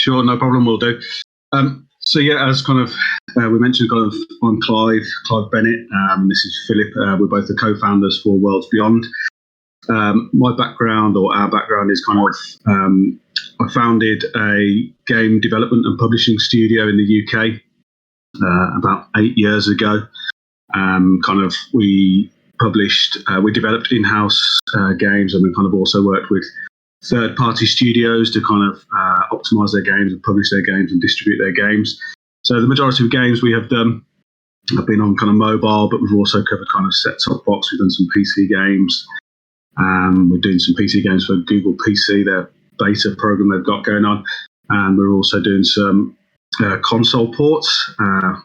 Sure, no problem, will do. So yeah, as kind of we mentioned, kind of I'm Clive Bennett. This is Philip. We're both the co-founders for Worlds Beyond. My background, or our background, is kind of I founded a game development and publishing studio in the UK about 8 years ago. We developed in-house games, and we kind of also worked with third-party studios to kind of optimize their games and publish their games and distribute their games. So the majority of games we have done have been on kind of mobile, but we've also covered kind of set-top box. We've done some PC games. We're doing some PC games for Google PC, their beta program they've got going on. And we're also doing some console ports.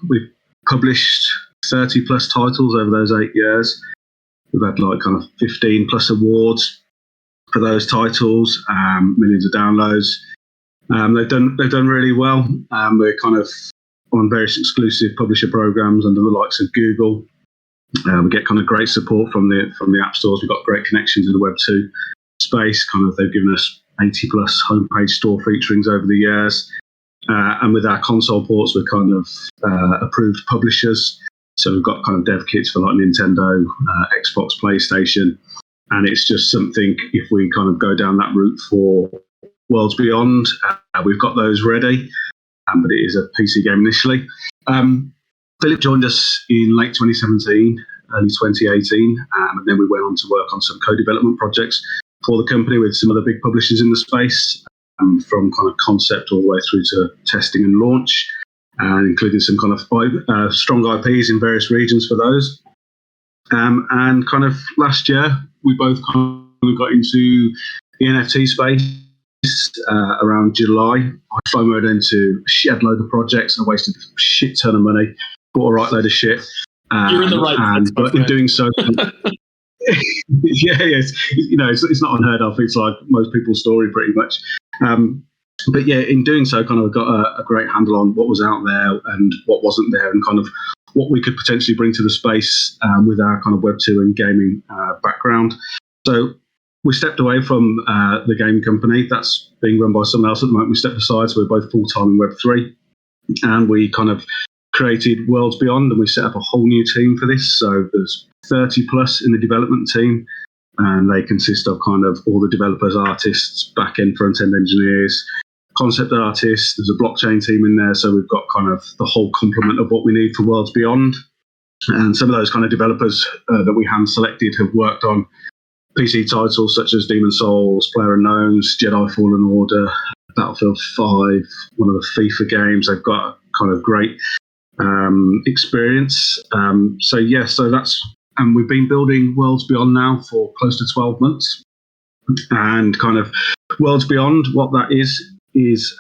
We've published 30 plus titles over those 8 years. We've had like kind of 15 plus awards for those titles, millions of downloads. They've done really well. We're kind of on various exclusive publisher programs under the likes of Google. We get kind of great support from the app stores. We've got great connections in the Web2 space. Kind of they've given us 80 plus homepage store featurings over the years. And with our console ports, we're kind of approved publishers. So we've got kind of dev kits for like Nintendo, Xbox, PlayStation. And it's just something, if we kind of go down that route for Worlds Beyond, we've got those ready. But it is a PC game initially. Philip joined us in late 2017, early 2018. And then we went on to work on some co-development projects for the company with some other big publishers in the space, from kind of concept all the way through to testing and launch, including some kind of strong IPs in various regions for those. And kind of last year, we both kind of got into the NFT space around July. I FOMO'd into a shed load of projects and wasted a shit ton of money, bought a right load of shit. You're in the right place, but in doing so, it's not unheard of. It's like most people's story pretty much. But yeah, in doing so, kind of got a great handle on what was out there and what wasn't there, and kind of what we could potentially bring to the space with our kind of Web2 and gaming background. So we stepped away from the gaming company that's being run by someone else at the moment. We stepped aside, so we're both full-time in Web3, and we kind of created Worlds Beyond, and we set up a whole new team for this. So there's 30 plus in the development team, and they consist of kind of all the developers, artists, back-end, front-end engineers, concept artists. There's a blockchain team in there, so we've got kind of the whole complement of what we need for Worlds Beyond. And some of those kind of developers that we hand-selected have worked on PC titles such as Demon Souls, PlayerUnknown's, Jedi Fallen Order, Battlefield 5, one of the FIFA games. They've got kind of great experience. So that's, and we've been building Worlds Beyond now for close to 12 months. And kind of Worlds Beyond, what that is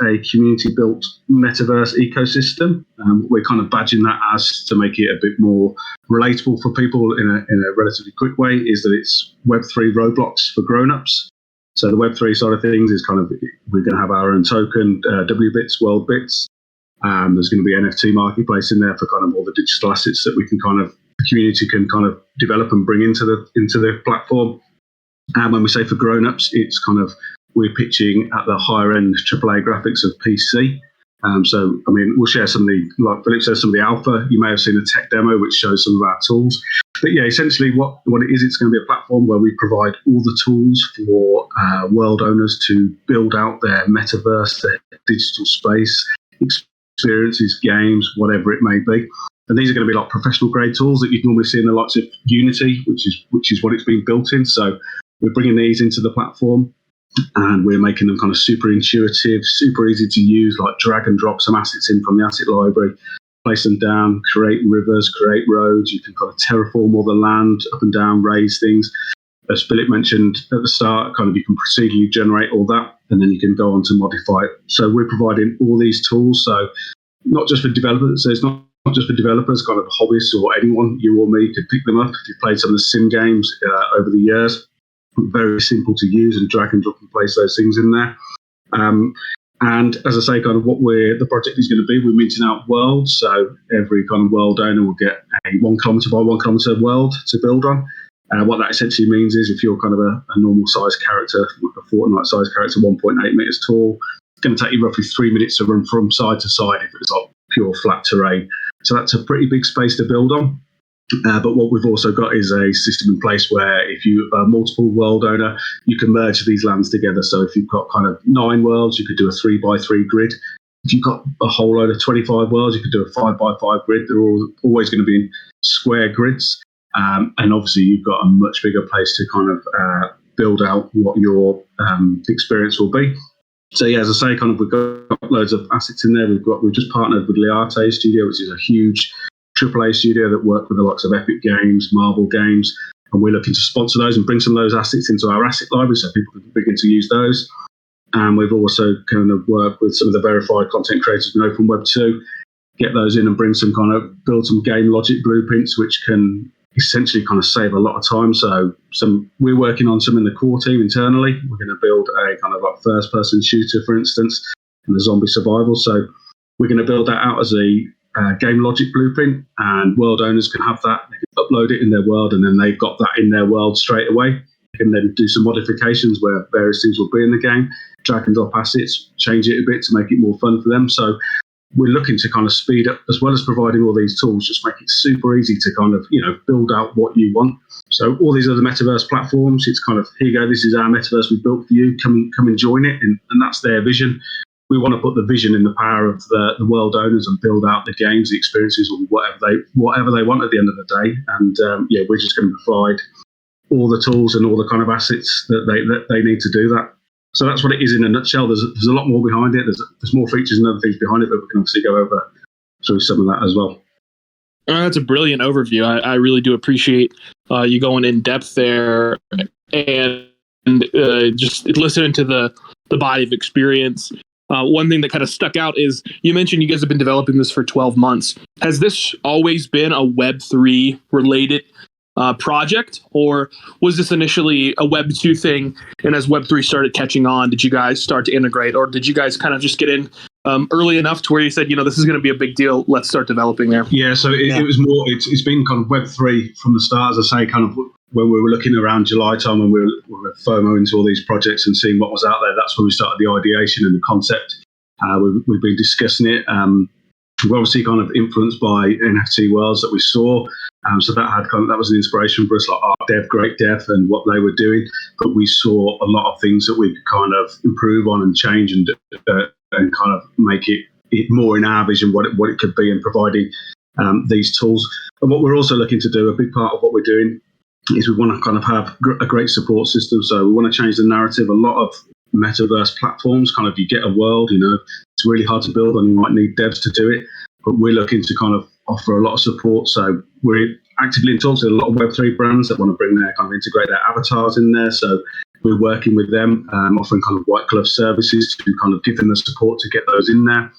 a community-built metaverse ecosystem. We're kind of badging that as, to make it a bit more relatable for people in a relatively quick way, is that it's Web3 Roblox for grown-ups. So the Web3 side of things is kind of, we're going to have our own token, WBits, World Bits. There's going to be an NFT marketplace in there for kind of all the digital assets that we can kind of, the community can kind of develop and bring into the platform. And when we say for grown-ups, it's kind of, we're pitching at the higher end AAA graphics of PC. So, I mean, we'll share some of the, like Philip says, some of the alpha. You may have seen a tech demo which shows some of our tools. But yeah, essentially what it is, it's going to be a platform where we provide all the tools for world owners to build out their metaverse, their digital space, experiences, games, whatever it may be. And these are going to be like professional grade tools that you'd normally see in the likes of Unity, which is what it's been built in. So we're bringing these into the platform, and we're making them kind of super intuitive, super easy to use, like drag and drop some assets in from the asset library, place them down, create rivers, create roads. You can kind of terraform all the land up and down, raise things. As Philip mentioned at the start, kind of you can procedurally generate all that, and then you can go on to modify it. So we're providing all these tools. So not just for developers, so it's not just for developers, kind of hobbyists or anyone, you or me could pick them up. If you've played some of the sim games over the years, very simple to use, and drag and drop and place those things in there. And as I say, kind of what the project is going to be, we're minting out worlds. So every kind of world owner will get a 1 kilometre by 1 kilometre world to build on. What that essentially means is if you're kind of a normal size character, like a Fortnite size character, 1.8 metres tall, going to take you roughly 3 minutes to run from side to side if it's like pure flat terrain. So that's a pretty big space to build on. But what we've also got is a system in place where if you are a multiple world owner, you can merge these lands together. So if you've got kind of 9 worlds, you could do a 3x3 grid. If you've got a whole load of 25 worlds, you could do a 5x5 grid. They're always going to be in square grids. And obviously, you've got a much bigger place to kind of build out what your experience will be. So yeah, as I say, kind of we've got loads of assets in there. We've just partnered with Liarte Studio, which is a huge AAA studio that work with the likes of Epic Games, Marvel Games, and we're looking to sponsor those and bring some of those assets into our asset library so people can begin to use those. And we've also kind of worked with some of the verified content creators in Open Web2, get those in and build some game logic blueprints, which can essentially kind of save a lot of time. So we're working on some in the core team internally. We're going to build a kind of like first person shooter, for instance, in the zombie survival. So we're going to build that out as a game logic blueprint, and world owners can have that. They can upload it in their world, and then they've got that in their world straight away. They can then do some modifications where various things will be in the game, drag and drop assets, change it a bit to make it more fun for them. So we're looking to kind of speed up, as well as providing all these tools, just make it super easy to kind of, build out what you want. So all these other metaverse platforms, it's kind of, here you go, this is our metaverse we built for you, come and join it. And that's their vision. We want to put the vision in the power of the world owners and build out the games, the experiences, or whatever they want at the end of the day. And we're just going to provide all the tools and all the kind of assets that they need to do that. So that's what it is in a nutshell. There's a lot more behind it. There's more features and other things behind it, but we can obviously go over through some of that as well. That's a brilliant overview. I really do appreciate you going in depth there and just listening to the body of experience. One thing that kind of stuck out is you mentioned you guys have been developing this for 12 months. Has this always been a Web3 related project, or was this initially a Web2 thing? And as Web3 started catching on, did you guys start to integrate, or did you guys kind of just get in early enough to where you said, this is going to be a big deal, let's start developing there? Yeah, so it was more, it's been kind of Web3 from the start, as I say, kind of when we were looking around July time when we were FOMO into all these projects and seeing what was out there. That's when we started the ideation and the concept. We've been discussing it. We're obviously kind of influenced by NFT worlds that we saw. So that was an inspiration for us, like Art Dev, Great Dev, and what they were doing. But we saw a lot of things that we could kind of improve on and change and kind of make it more in our vision, what it could be, and providing these tools. And what we're also looking to do, a big part of what we're doing, is we want to kind of have a great support system. So we want to change the narrative. A lot of metaverse platforms, kind of, you get a world, it's really hard to build and you might need devs to do it. But we're looking to kind of offer a lot of support. So we're actively in talks with a lot of Web3 brands that want to integrate their avatars in there. So we're working with them, offering kind of white glove services to kind of give them the support to get those in there.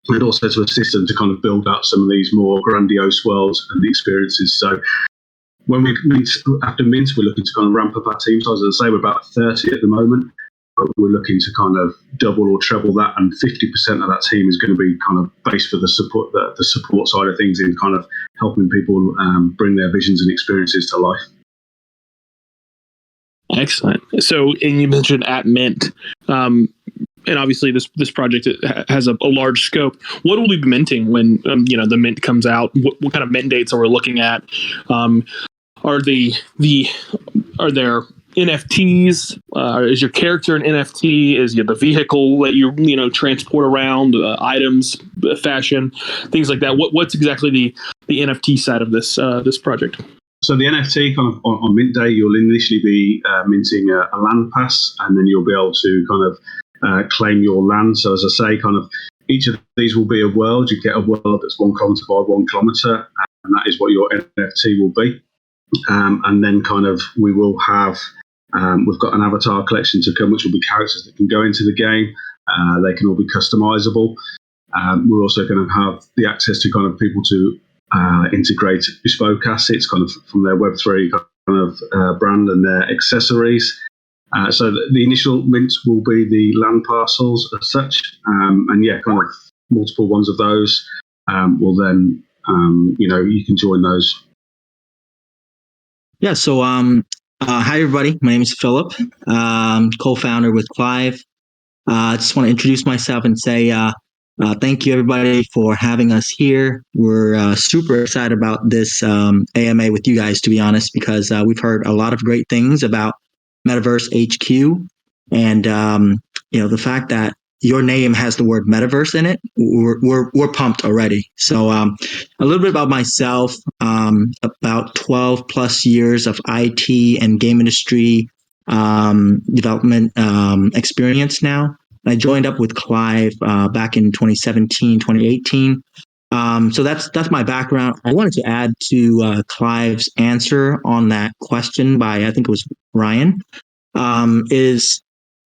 And also to assist them to kind of build out some of these more grandiose worlds and the experiences. So when we meet after Mint, we're looking to kind of ramp up our team size. As I say, we're about 30 at the moment, but we're looking to kind of double or treble that, and 50% of that team is going to be kind of based for the support side of things, in kind of helping people bring their visions and experiences to life. Excellent. So, and you mentioned at Mint, and obviously this project has a large scope. What will we be minting when the Mint comes out? What kind of mint dates are we looking at? Are there NFTs? Is your character an NFT? Is the vehicle that you transport around, items, fashion, things like that? What's exactly the NFT side of this project? So the NFT kind of on Mint Day, you'll initially be minting a land pass, and then you'll be able to kind of claim your land. So as I say, kind of each of these will be a world. You get a world that's 1 kilometer by 1 kilometer, and that is what your NFT will be. And then kind of we will have, we've got an avatar collection to come, which will be characters that can go into the game. They can all be customizable. We're also going to have the access to kind of people to integrate bespoke assets kind of from their Web3 kind of brand and their accessories. So the initial mints will be the land parcels as such. And kind of multiple ones of those will then, you can join those. Yeah, so hi everybody. My name is Philip, co-founder with Clive. I just want to introduce myself and say thank you, everybody, for having us here. We're super excited about this AMA with you guys, to be honest, because we've heard a lot of great things about Metaverse HQ, and the fact that your name has the word metaverse in it, we're pumped already. So a little bit about myself, about 12 plus years of IT and game industry development experience now. I joined up with Clive back in 2017, 2018. So that's my background. I wanted to add to Clive's answer on that question by, I think it was Ryan, is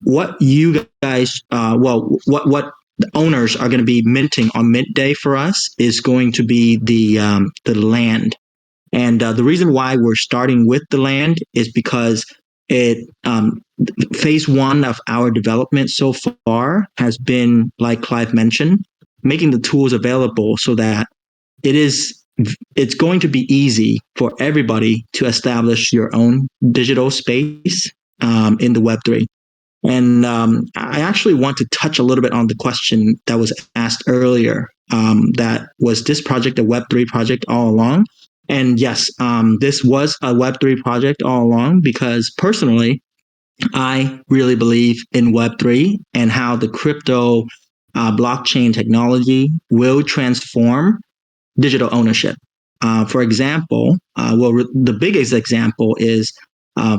what you guys, what the owners are going to be minting on mint day for us is going to be the land. And the reason why we're starting with the land is because it phase one of our development so far has been, like Clive mentioned, making the tools available so that it's going to be easy for everybody to establish your own digital space in the Web3. And I actually want to touch a little bit on the question that was asked earlier. That was this project a Web3 project all along? And yes, this was a Web3 project all along because personally, I really believe in Web3 and how the crypto blockchain technology will transform digital ownership. For example, the biggest example is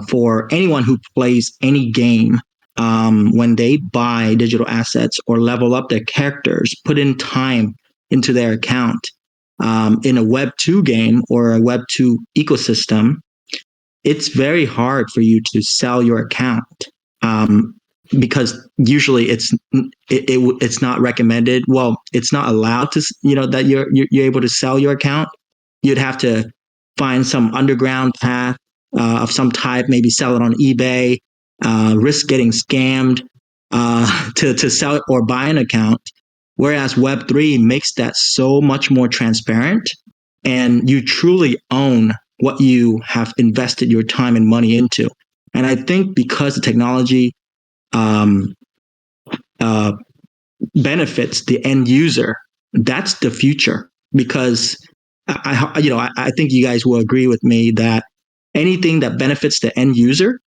for anyone who plays any game, when they buy digital assets or level up their characters, put in time into their account in a Web2 game or a Web2 ecosystem, it's very hard for you to sell your account because usually it's not recommended. Well, it's not allowed to, that you're able to sell your account. You'd have to find some underground path of some type, maybe sell it on eBay, risk getting scammed to sell it or buy an account. Whereas Web3 makes that so much more transparent, and you truly own what you have invested your time and money into. And I think because the technology benefits the end user, that's the future. Because I think you guys will agree with me that anything that benefits the end user,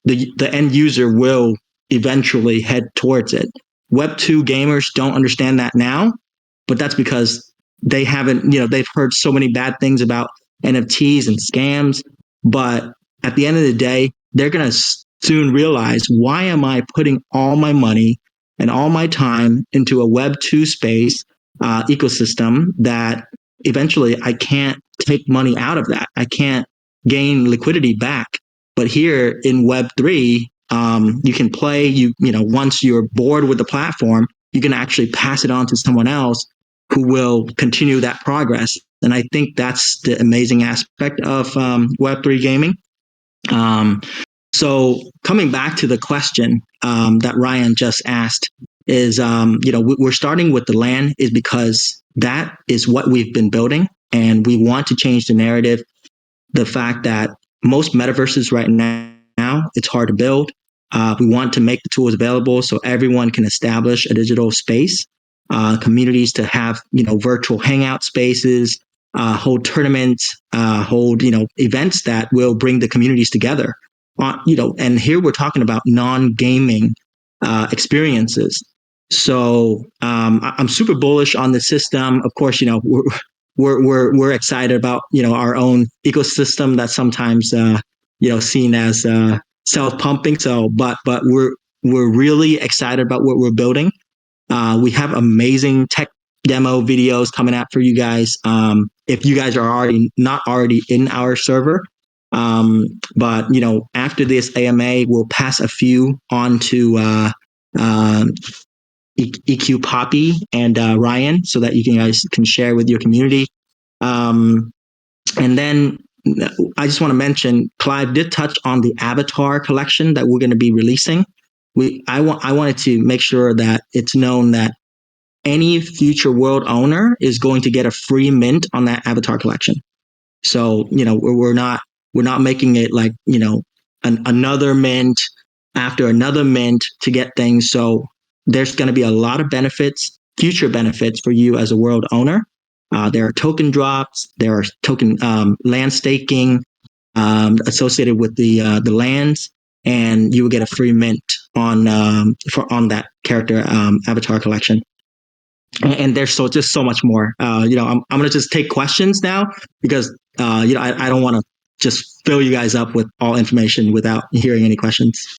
the end user will eventually head towards it. Web2 gamers don't understand that now, but that's because they haven't, they've heard so many bad things about NFTs and scams. But at the end of the day, they're going to soon realize, why am I putting all my money and all my time into a Web2 space ecosystem that eventually I can't take money out of that? I can't gain liquidity back. But here in Web3, you can play, once you're bored with the platform, you can actually pass it on to someone else who will continue that progress. And I think that's the amazing aspect of Web3 gaming. So coming back to the question that Ryan just asked is, we're starting with the land is because that is what we've been building, and we want to change the narrative. The fact that most metaverses right now, it's hard to build. We want to make the tools available so everyone can establish a digital space, communities to have, virtual hangout spaces, hold tournaments, hold, events that will bring the communities together. And here we're talking about non-gaming experiences. So I'm super bullish on the system. Of course, we're excited about, our own ecosystem that's sometimes seen as self-pumping. So, but we're really excited about what we're building. We have amazing tech demo videos coming out for you guys. If you guys are not already in our server, but after this AMA, we'll pass a few on to EQ Poppy and Ryan, so that you guys can share with your community. And then I just want to mention, Clive did touch on the avatar collection that we're going to be releasing. I wanted to make sure that it's known that any future world owner is going to get a free mint on that avatar collection. So we're not making it like another mint after another mint to get things. So there's going to be a lot of benefits, future benefits for you as a world owner. There are token drops, there are token land staking associated with the lands, and you will get a free mint on that character avatar collection. And there's just so much more. I'm going to just take questions now because I don't want to just fill you guys up with all information without hearing any questions.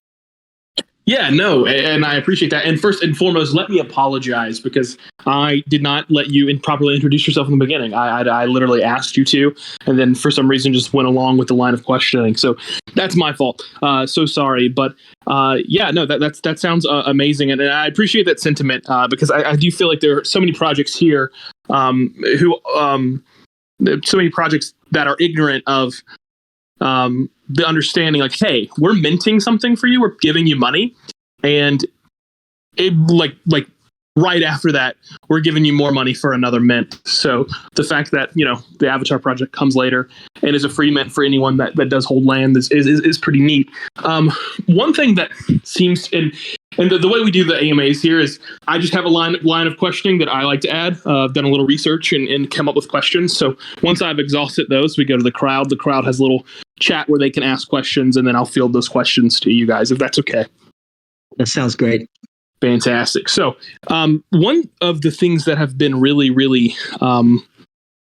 Yeah, no, and I appreciate that. And first and foremost, let me apologize because I did not let you properly introduce yourself in the beginning. I literally asked you to, and then for some reason just went along with the line of questioning. So that's my fault. So sorry, but that sounds amazing, and I appreciate that sentiment because I do feel like there are so many projects here so many projects that are ignorant of the understanding, like, hey, we're minting something for you, we're giving you money, and it like right after that, we're giving you more money for another mint. So the fact that the Avatar project comes later and is a free mint for anyone that does hold land is pretty neat. One thing that seems and the way we do the AMAs here is I just have a line of questioning that I like to add. I've done a little research and come up with questions. So once I've exhausted those, we go to the crowd. The crowd has a little chat where they can ask questions, and then I'll field those questions to you guys, if that's okay. That sounds great. Fantastic. So one of the things that have been really, really,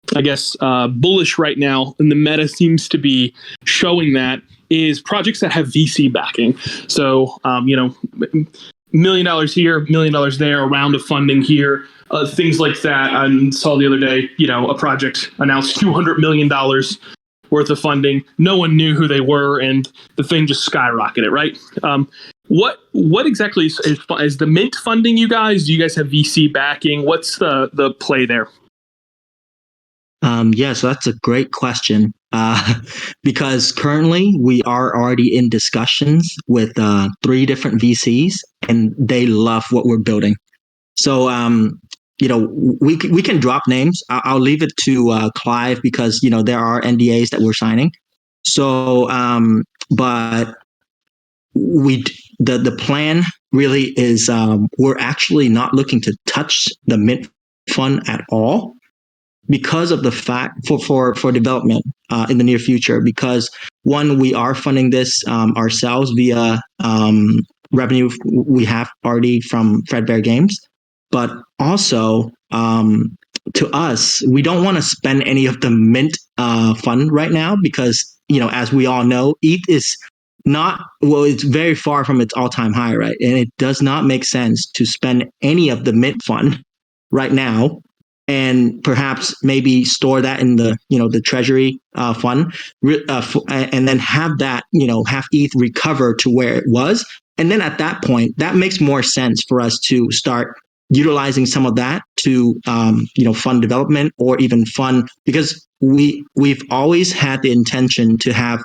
bullish right now, and the meta seems to be showing that, is projects that have VC backing. So, $1 million here, $1 million there, a round of funding here, things like that. I saw the other day, a project announced $200 million worth of funding. No one knew who they were, and the thing just skyrocketed, right? What exactly is the mint funding you guys? Do you guys have VC backing? What's the play there? So that's a great question because currently we are already in discussions with 3 different VCs, and they love what we're building. So, we can drop names. I'll leave it to Clive because, there are NDAs that we're signing. So, but the plan really is we're actually not looking to touch the mint fund at all, because of the fact for development in the near future, because one, we are funding this ourselves via revenue we have already from Fredbear Games, but also to us, we don't want to spend any of the mint fund right now because, as we all know, ETH is it's very far from its all-time high, right? And it does not make sense to spend any of the mint fund right now, and perhaps maybe store that in the treasury fund, and then have that have ETH recover to where it was, and then at that point, that makes more sense for us to start utilizing some of that to fund development, or even fund, because we've always had the intention to have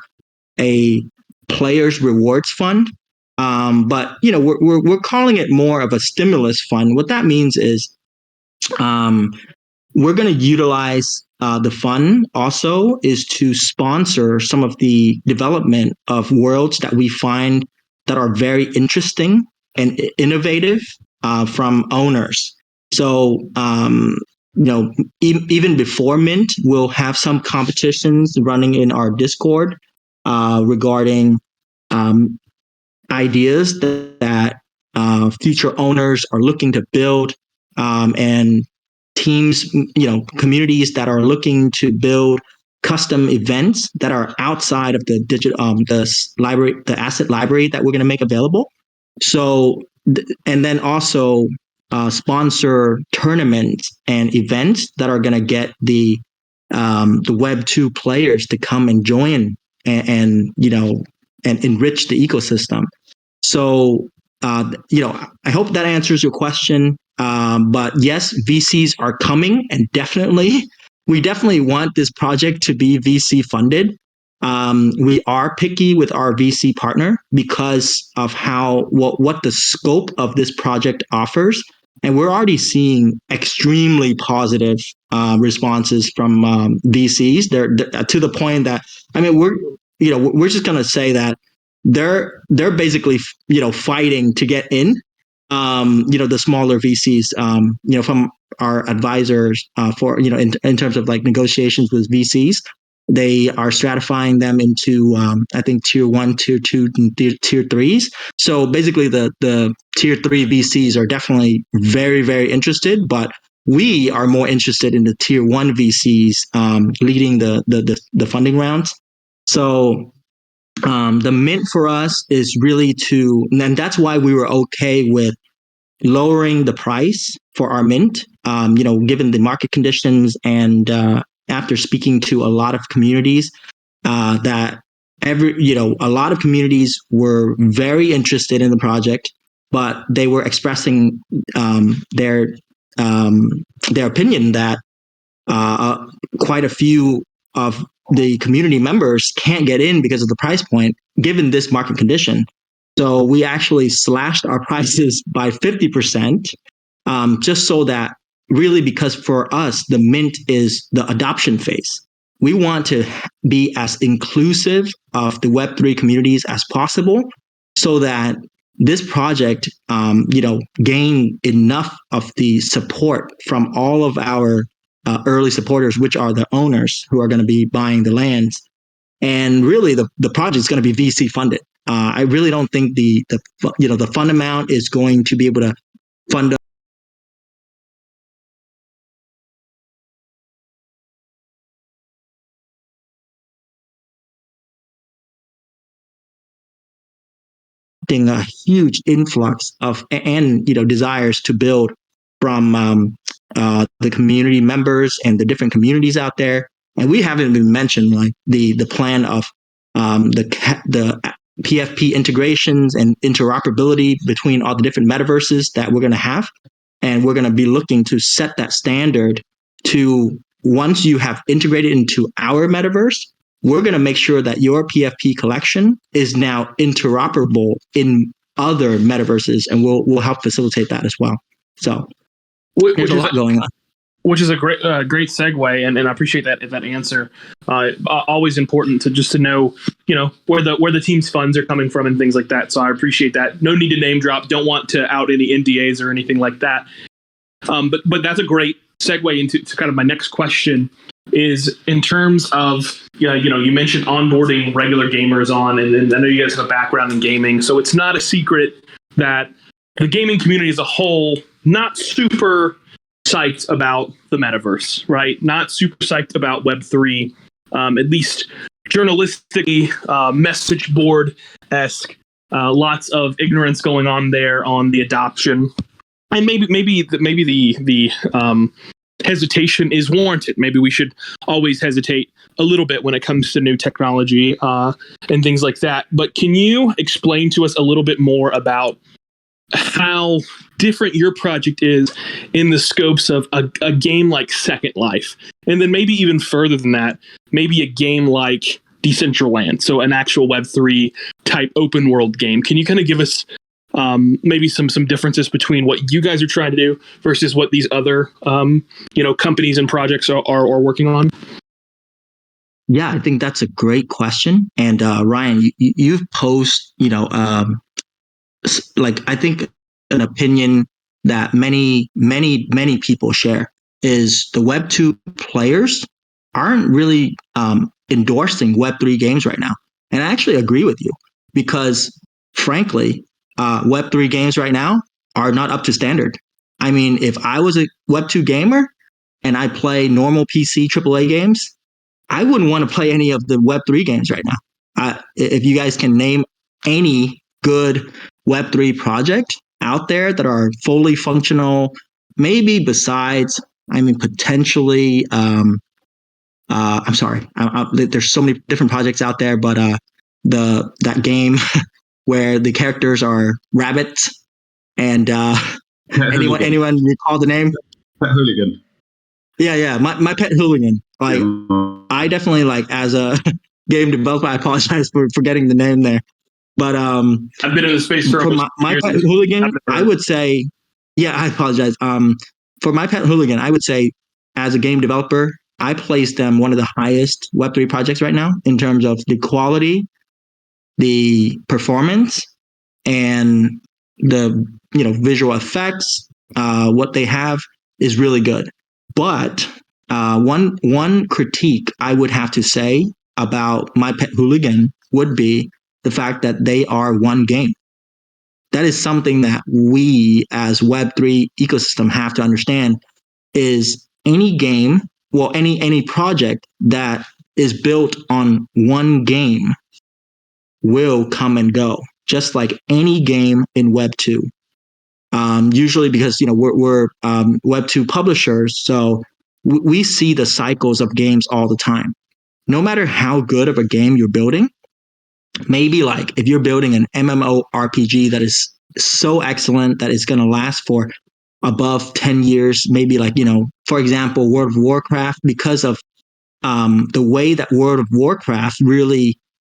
a players rewards fund, but we're calling it more of a stimulus fund. What that means is we're going to utilize the fund also is to sponsor some of the development of worlds that we find that are very interesting and innovative from owners. So, even before Mint, we'll have some competitions running in our Discord regarding ideas that future owners are looking to build, and teams, communities that are looking to build custom events that are outside of the the asset library that we're going to make available. So, and then also sponsor tournaments and events that are going to get the Web2 players to come and join and enrich the ecosystem. So, I hope that answers your question. But yes, VCs are coming, and we definitely want this project to be VC funded. We are picky with our VC partner because of what the scope of this project offers. And we're already seeing extremely positive responses from VCs. They're to the point that, we're just going to say that they're basically fighting to get in, the smaller VCs, from our advisors for, in terms of like negotiations with VCs, they are stratifying them into, I think, tier 1, tier 2, and tier 3s. So basically the tier 3 VCs are definitely very, very interested, but we are more interested in the tier 1 VCs leading the funding rounds. So the mint for us is really and that's why we were okay with lowering the price for our mint, given the market conditions and after speaking to a lot of communities, that a lot of communities were very interested in the project, but they were expressing their opinion that quite a few of the community members can't get in because of the price point, given this market condition. So we actually slashed our prices by 50%, just so that really, because for us, the mint is the adoption phase. We want to be as inclusive of the Web3 communities as possible so that this project, gain enough of the support from all of our early supporters, which are the owners who are going to be buying the lands. And really, the project is going to be VC funded. I really don't think the fund amount is going to be able to fund a huge influx of desires to build from the community members and the different communities out there. And we haven't even mentioned like the plan of the PFP integrations and interoperability between all the different metaverses that we're going to have. And we're going to be looking to set that standard to, once you have integrated into our metaverse, we're going to make sure that your PFP collection is now interoperable in other metaverses, and we'll help facilitate that as well. So there's a lot going on. Which is a great segue, and I appreciate that answer. Always important to know, where the team's funds are coming from and things like that. So I appreciate that. No need to name drop. Don't want to out any NDAs or anything like that. But that's a great segue into kind of my next question. Is in terms of, you mentioned onboarding regular gamers on, and I know you guys have a background in gaming, so it's not a secret that the gaming community as a whole, not super psyched about the metaverse, right? Not super psyched about Web3, at least journalistically, message board-esque, lots of ignorance going on there on the adoption. And maybe the hesitation is warranted. Maybe we should always hesitate a little bit when it comes to new technology and things like that. But can you explain to us a little bit more about how different your project is in the scopes of a game like Second Life? And then maybe even further than that, maybe a game like Decentraland, so an actual Web3 type open world game. Can you kind of give us maybe some differences between what you guys are trying to do versus what these other companies and projects are working on? Yeah, I think that's a great question. And Ryan, you've posed, like I think an opinion that many people share is the Web2 players aren't really endorsing Web3 games right now. And I actually agree with you because, frankly, Web3 games right now are not up to standard. I mean, if I was a Web2 gamer and I play normal PC AAA games, I wouldn't want to play any of the Web3 games right now. If you guys can name any good Web3 project out there that are fully functional, maybe besides, potentially, I'm sorry, there's so many different projects out there, but that game where the characters are rabbits and anyone recall the name? Pet Hooligan. Yeah, my Pet Hooligan. Like, I definitely, like, as a game developer, I apologize for forgetting the name there. But I've been in the space for my Pet Hooligan, I would say, yeah, I apologize. For my Pet Hooligan, I would say, as a game developer, I place them one of the highest Web3 projects right now in terms of the quality, the performance, and the visual effects, what they have is really good. But one critique I would have to say about My Pet Hooligan would be the fact that they are one game. That is something that we as Web3 ecosystem have to understand is any game, well, any project that is built on one game will come and go, just like any game in Web 2. Usually because, we're Web 2 publishers, so we see the cycles of games all the time. No matter how good of a game you're building, maybe like if you're building an MMORPG that is so excellent that it's going to last for above 10 years, maybe like, for example, World of Warcraft, because of the way that World of Warcraft really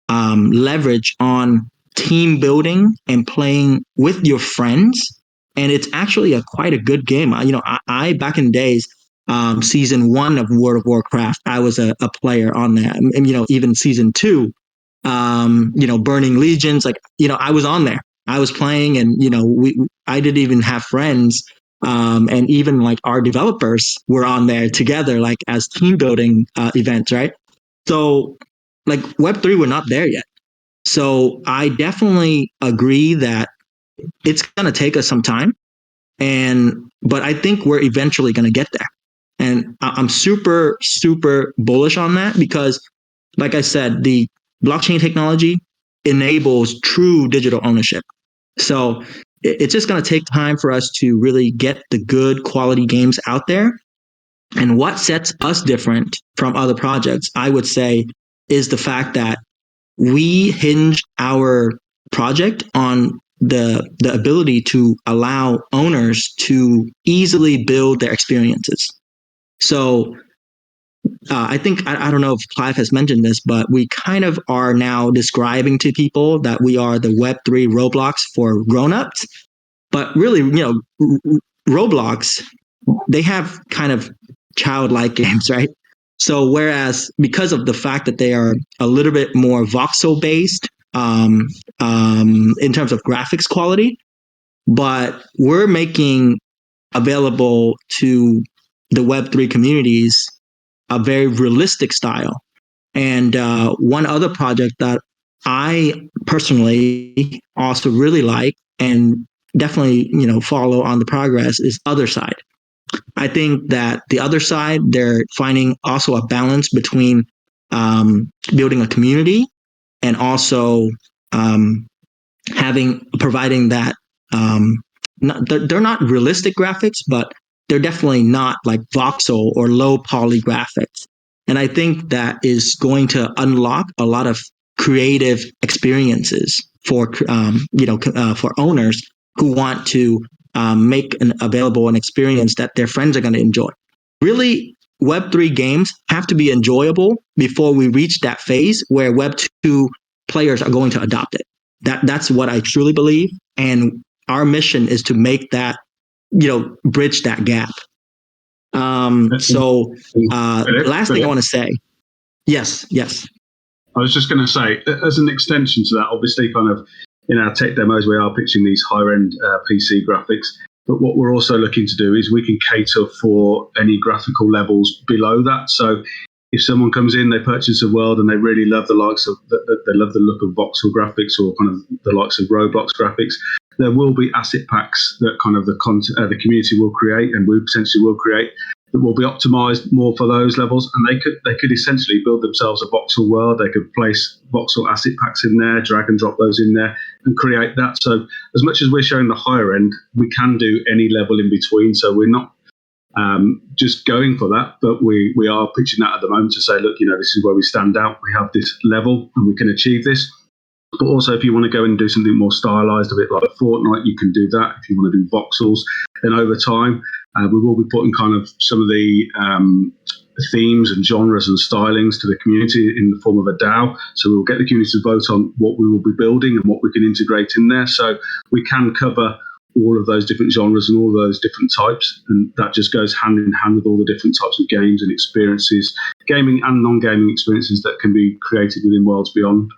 leverage on team building and playing with your friends. And it's actually quite a good game. I back in days, season 1 of World of Warcraft, I was a player on that. And, even season 2, Burning Legions, like, I was on there. I was playing and, I didn't even have friends. And even like our developers were on there together, like as team building events, right? So like Web3, we're not there yet. So I definitely agree that it's going to take us some time. But I think we're eventually going to get there. And I'm super, super bullish on that because, like I said, the blockchain technology enables true digital ownership. So it's just going to take time for us to really get the good quality games out there. And what sets us different from other projects, I would say, is the fact that we hinge our project on the ability to allow owners to easily build their experiences. So I think, I don't know if Clive has mentioned this, but we kind of are now describing to people that we are the Web3 Roblox for grown-ups. But really, Roblox, they have kind of childlike games, right? So whereas because of the fact that they are a little bit more voxel based in terms of graphics quality, but we're making available to the Web3 communities a very realistic style. And one other project that I personally also really like and definitely follow on the progress is Other Side. I think that the Other Side, they're finding also a balance between building a community and also providing that they're not realistic graphics, but they're definitely not like voxel or low poly graphics. And I think that is going to unlock a lot of creative experiences for for owners who want to make available an experience that their friends are going to enjoy. Really, Web3 games have to be enjoyable before we reach that phase where Web2 players are going to adopt it. That's what I truly believe, and our mission is to make that, bridge that gap. Last thing I want to say, yes. I was just going to say, as an extension to that, obviously, kind of in our tech demos, we are pitching these higher end PC graphics. But what we're also looking to do is we can cater for any graphical levels below that. So if someone comes in, they purchase a world and they really love the likes of, they love the look of voxel graphics or kind of the likes of Roblox graphics, there will be asset packs that kind of the community will create and we potentially will create that will be optimized more for those levels. And they could essentially build themselves a voxel world. They could place voxel asset packs in there, drag and drop those in there and create that. So as much as we're showing the higher end, we can do any level in between. So we're not just going for that, but we are pitching that at the moment to say, look, this is where we stand out. We have this level and we can achieve this. But also, if you want to go and do something more stylized, a bit like Fortnite, you can do that. If you want to do voxels, then over time, we will be putting kind of some of the themes and genres and stylings to the community in the form of a DAO. So we'll get the community to vote on what we will be building and what we can integrate in there. So we can cover all of those different genres and all of those different types. And that just goes hand in hand with all the different types of games and experiences, gaming and non-gaming experiences that can be created within Worlds Beyond.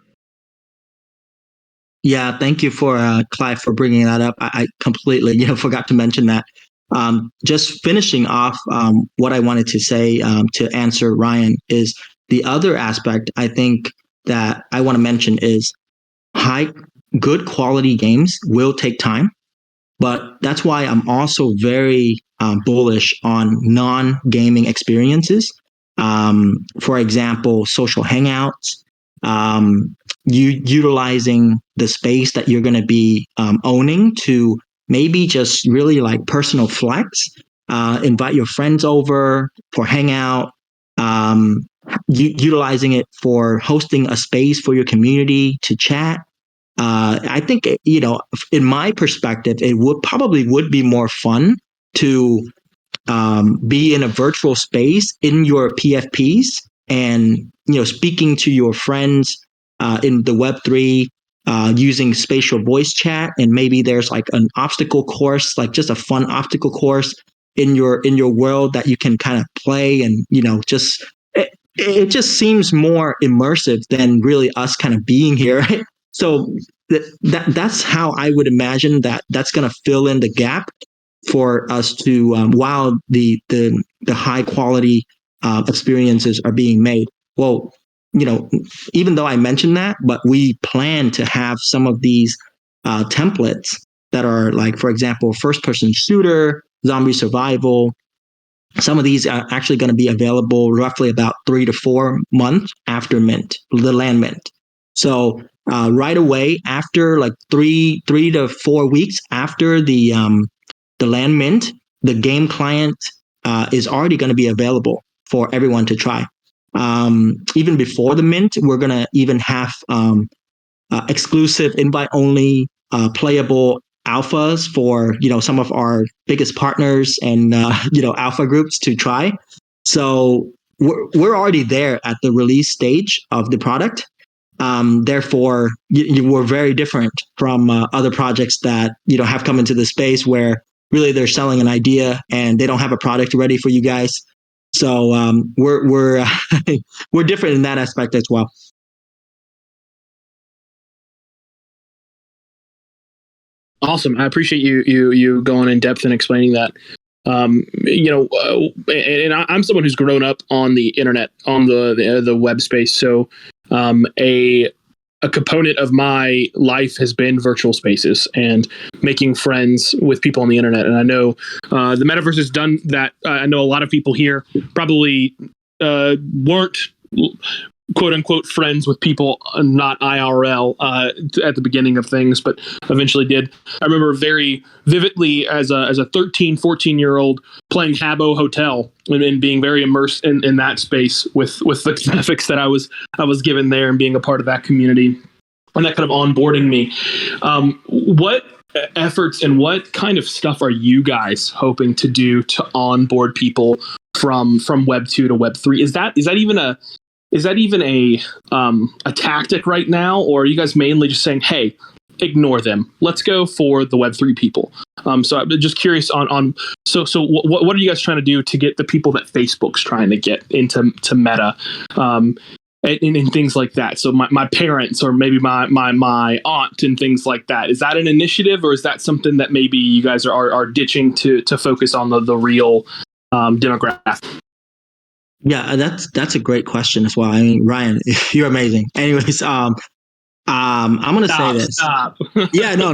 Yeah, thank you for Clive for bringing that up. I completely forgot to mention that. Just finishing off what I wanted to say to answer Ryan is the other aspect I think that I want to mention is high good quality games will take time, but that's why I'm also very bullish on non-gaming experiences. For example, social hangouts, utilizing the space that you're going to be owning to maybe just really like personal flex, invite your friends over for hangout, utilizing it for hosting a space for your community to chat. I think in my perspective, it would be more fun to be in a virtual space in your PFPs and speaking to your friends in the Web3 using spatial voice chat, and maybe there's like an obstacle course, like just a fun obstacle course in your world that you can kind of play, and just it just seems more immersive than really us kind of being here, right? So that's how I would imagine that's going to fill in the gap for us to while the high quality experiences are being made. Well, even though I mentioned that, but we plan to have some of these templates that are like, for example, first person shooter, zombie survival. Some of these are actually going to be available roughly about 3 to 4 months after mint, the land mint. So right away after like three to 4 weeks after the land mint, the game client is already going to be available for everyone to try. Even before the mint, we're going to even have exclusive invite only playable alphas for some of our biggest partners and alpha groups to try. So we're already there at the release stage of the product. Therefore, we're very different from other projects that have come into the space where really they're selling an idea and they don't have a product ready for you guys. So we're we're different in that aspect as well. Awesome. I appreciate you going in depth and explaining that. And I'm someone who's grown up on the internet, on the web space. So a component of my life has been virtual spaces and making friends with people on the internet. And I know the metaverse has done that. I know a lot of people here probably weren't quote unquote friends with people not IRL at the beginning of things, but eventually did. I remember very vividly as a 13, 14-year-old playing Habbo Hotel and being very immersed in that space with the graphics that I was given there and being a part of that community and that kind of onboarding me. What efforts and what kind of stuff are you guys hoping to do to onboard people from Web 2 to Web 3? Is that even a tactic right now, or are you guys mainly just saying, "Hey, ignore them. Let's go for the Web3 people"? So I'm just curious on so what are you guys trying to do to get the people that Facebook's trying to get into Meta, and things like that? So my parents or maybe my aunt and things like that. Is that an initiative, or is that something that maybe you guys are ditching to focus on the real demographic? Yeah, that's a great question as well. I mean, Ryan, you're amazing. Anyways, I'm gonna say this. Stop. Yeah, no,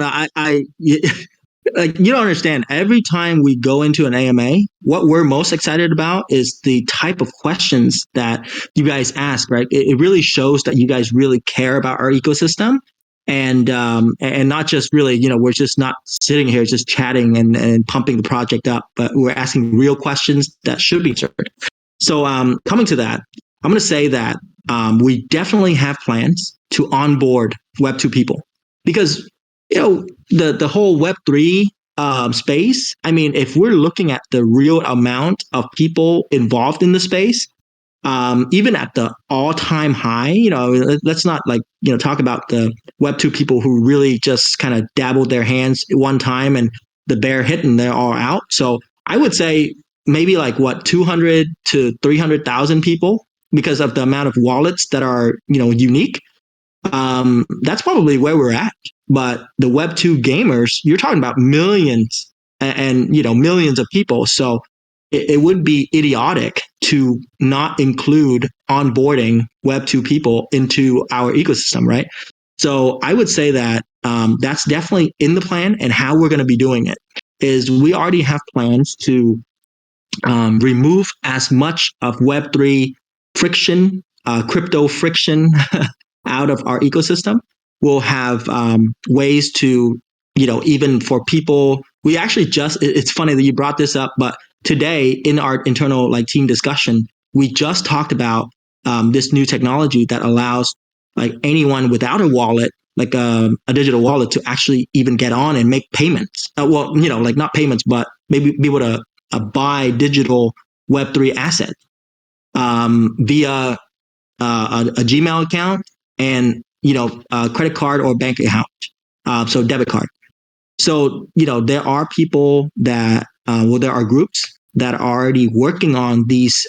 like you don't understand. Every time we go into an AMA, what we're most excited about is the type of questions that you guys ask. Right? It really shows that you guys really care about our ecosystem, and not just really, we're just not sitting here just chatting and pumping the project up, but we're asking real questions that should be answered. So coming to that, I'm going to say that we definitely have plans to onboard Web2 people because the whole Web3 space. I mean, if we're looking at the real amount of people involved in the space, even at the all-time high, let's not talk about the Web2 people who really just kind of dabbled their hands one time and the bear hit and they're all out. So I would say maybe 200 to 300,000 people because of the amount of wallets that are unique. That's probably where we're at. but the Web 2 gamers, you're talking about millions and millions of people. So it would be idiotic to not include onboarding Web 2 people into our ecosystem, right? So I would say that that's definitely in the plan, and how we're going to be doing it is we already have plans to remove as much of Web3 friction, crypto friction out of our ecosystem. We'll have ways to, even for people, we actually it's funny that you brought this up, but today in our internal team discussion, we just talked about this new technology that allows anyone without a wallet, a digital wallet, to actually even get on and make payments. Not payments, but maybe be able to buy digital Web3 assets via a Gmail account and a credit card or bank account, so debit card. So there are people that there are groups that are already working on these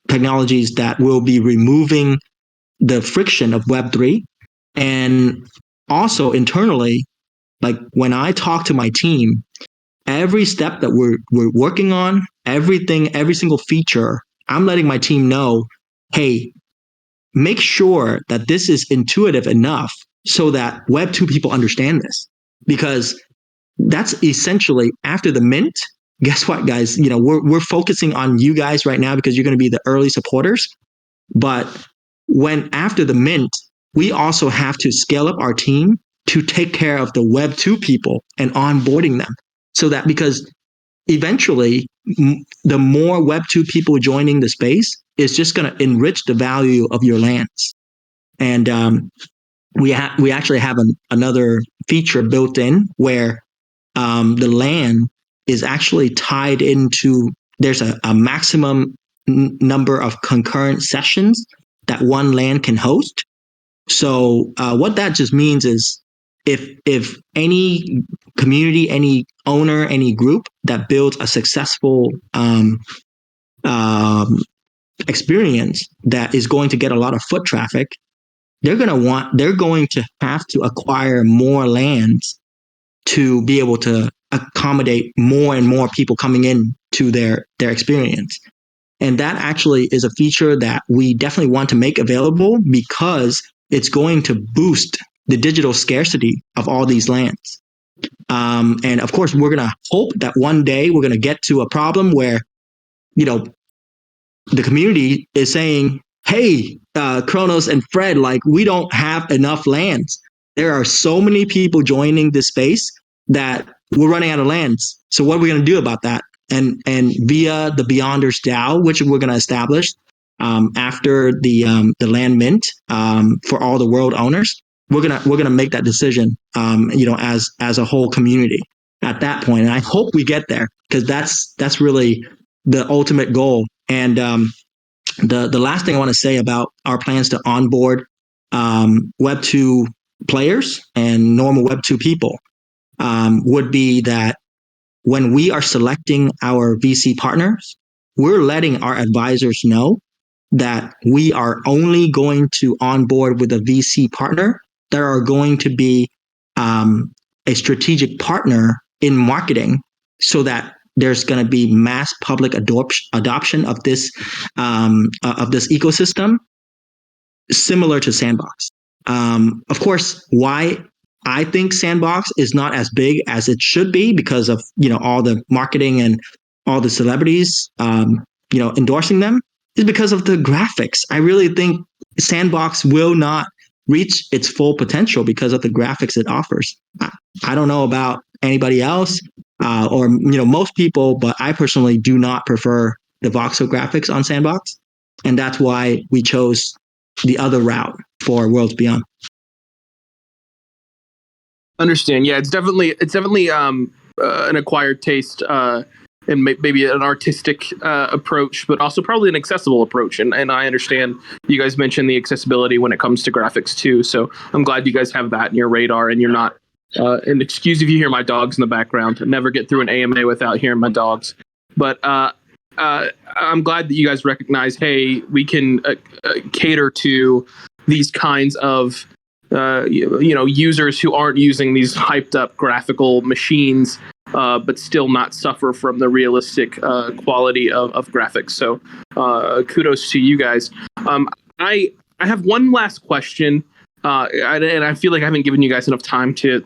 technologies that will be removing the friction of Web3. And also internally, when I talk to my team, every step that we're working on, every single feature, I'm letting my team know, hey, make sure that this is intuitive enough so that Web 2 people understand this. Because that's essentially after the mint. Guess what, guys? We're focusing on you guys right now because you're going to be the early supporters. But when after the mint, we also have to scale up our team to take care of the Web 2 people and onboarding them. So that because eventually the more Web 2 people joining the space is just going to enrich the value of your lands. And we actually have another feature built in where the land is actually tied into, there's a maximum number of concurrent sessions that one land can host. So what that just means is if any community, any owner, any group that builds a successful experience that is going to get a lot of foot traffic, they're going to have to acquire more lands to be able to accommodate more and more people coming in to their experience. And that actually is a feature that we definitely want to make available because it's going to boost the digital scarcity of all these lands. And of course, we're going to hope that one day we're going to get to a problem where, the community is saying, hey, Kronos and Fred, we don't have enough lands. There are so many people joining this space that we're running out of lands. So what are we going to do about that? And via the Beyonders DAO, which we're going to establish after the land mint for all the world owners, we're gonna make that decision, as a whole community at that point. And I hope we get there because that's really the ultimate goal. And the last thing I want to say about our plans to onboard Web 2 players and normal Web 2 people would be that when we are selecting our VC partners, we're letting our advisors know that we are only going to onboard with a VC partner that are going to be a strategic partner in marketing, so that there's going to be mass public adoption of this ecosystem, similar to Sandbox. Of course, why I think Sandbox is not as big as it should be because of all the marketing and all the celebrities endorsing them is because of the graphics. I really think Sandbox will not reach its full potential because of the graphics it offers. I don't know about anybody else or most people, but I personally do not prefer the voxel graphics on Sandbox, and that's why we chose the other route for Worlds Beyond. Understand? Yeah, it's definitely an acquired taste and maybe an artistic approach, but also probably an accessible approach. And I understand you guys mentioned the accessibility when it comes to graphics too. So I'm glad you guys have that in your radar, and you're not. And excuse if you hear my dogs in the background. I never get through an AMA without hearing my dogs. But I'm glad that you guys recognize, hey, we can cater to these kinds of users who aren't using these hyped up graphical machines, but still not suffer from the realistic quality of graphics. So kudos to you guys. I have one last question, and I feel like I haven't given you guys enough time to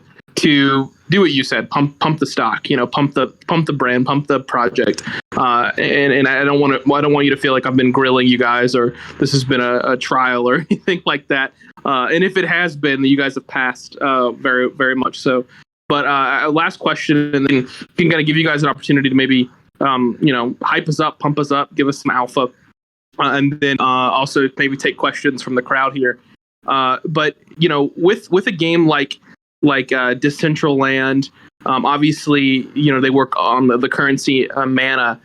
do what you said, pump the stock, pump the brand, pump the project. And I don't want you to feel like I've been grilling you guys or this has been a trial or anything like that. And if it has been, you guys have passed very, very much so. But last question, and then can kind of give you guys an opportunity to maybe, hype us up, pump us up, give us some alpha, and then also maybe take questions from the crowd here. But with a game like Decentraland, obviously, they work on the currency Mana.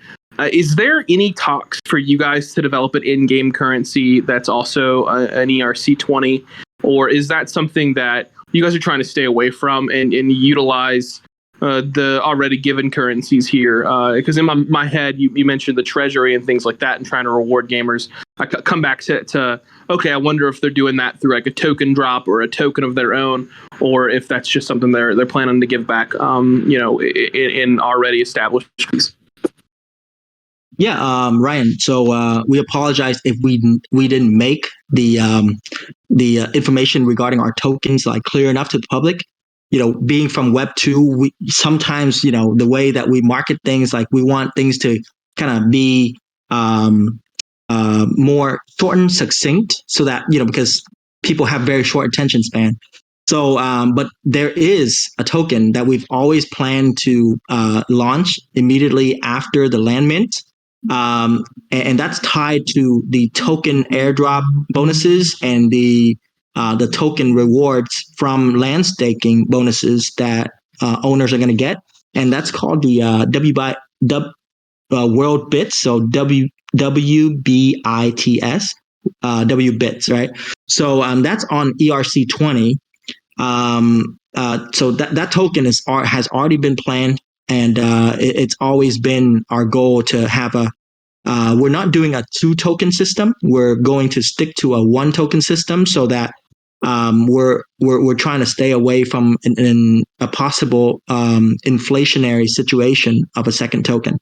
Is there any talks for you guys to develop an in-game currency that's also an ERC20, or is that something that you guys are trying to stay away from and utilize the already given currencies here? Because in my head, you mentioned the treasury and things like that and trying to reward gamers. I come back to okay, I wonder if they're doing that through like a token drop or a token of their own, or if that's just something they're planning to give back, in already established. Yeah, Ryan. So we apologize if we didn't make the information regarding our tokens like clear enough to the public. Being from Web2, we sometimes the way that we market things, like we want things to kind of be more short and succinct, so that because people have very short attention span. So, but there is a token that we've always planned to launch immediately after the land mint. And that's tied to the token airdrop bonuses and the token rewards from land staking bonuses that owners are going to get, and that's called the World Bits, so WBITS, WBITS, right? So that's on ERC20. So that token has already been planned, and it's always been our goal to have we're not doing a 2 token system. We're going to stick to a 1 token system, so that we're trying to stay away from a possible inflationary situation of a second token.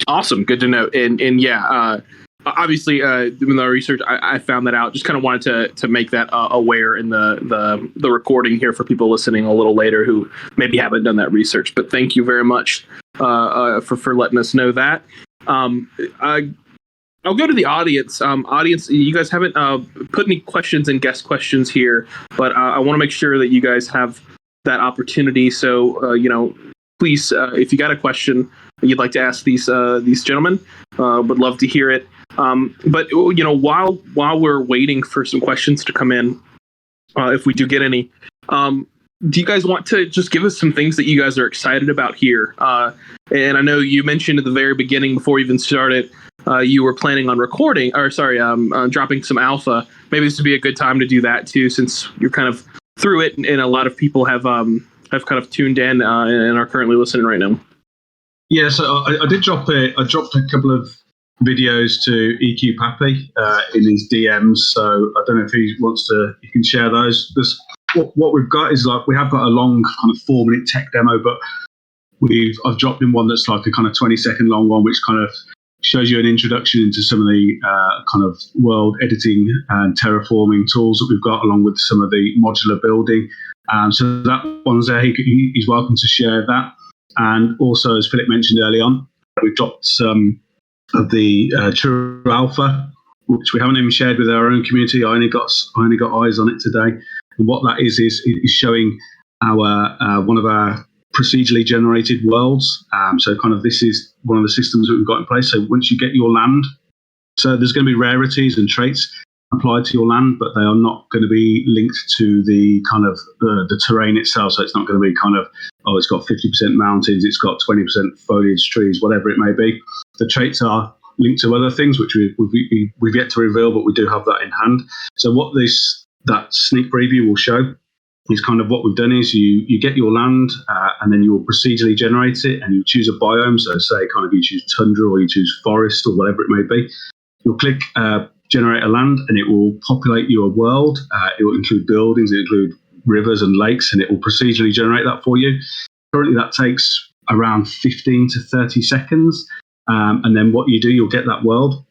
Awesome, good to know. And yeah, obviously, in the research, I found that out. Just kind of wanted to make that aware in the recording here for people listening a little later who maybe haven't done that research. But thank you very much for letting us know that. I'll go to the audience. Audience, you guys haven't put any questions and guest questions here, but I want to make sure that you guys have that opportunity. So, please, if you got a question you'd like to ask these gentlemen, would love to hear it. But while we're waiting for some questions to come in, if we do get any, do you guys want to just give us some things that you guys are excited about here? And I know you mentioned at the very beginning, before we even started, you were planning on dropping some alpha. Maybe this would be a good time to do that too, since you're kind of through it, and a lot of people have kind of tuned in and are currently listening right now. Yeah, so I dropped a couple of videos to EQ Pappy in his DMs. So I don't know if he can share those. What we've got is we have got a long kind of 4-minute tech demo, but I've dropped in one that's like a kind of 20-second long one, which kind of shows you an introduction into some of the kind of world editing and terraforming tools that we've got, along with some of the modular building. So that one's there. He's welcome to share that. And also, as Philip mentioned early on, we've dropped some of the True Alpha, which we haven't even shared with our own community. I only got eyes on it today. And what that is showing our one of our procedurally generated worlds. So kind of this is one of the systems that we've got in place. So once you get your land, so there's going to be rarities and traits applied to your land, but they are not going to be linked to the kind of the terrain itself. So it's not going to be kind of, it's got 50% mountains, it's got 20% foliage, trees, whatever it may be. The traits are linked to other things, which we've yet to reveal, but we do have that in hand. So what that sneak preview will show is kind of what we've done is you get your land and then you will procedurally generate it, and you choose a biome. So say kind of you choose tundra or you choose forest or whatever it may be. You'll click generate a land, and it will populate your world. It will include buildings, it will include rivers and lakes, and it will procedurally generate that for you. Currently, that takes around 15 to 30 seconds. And then what you do, you'll get that world,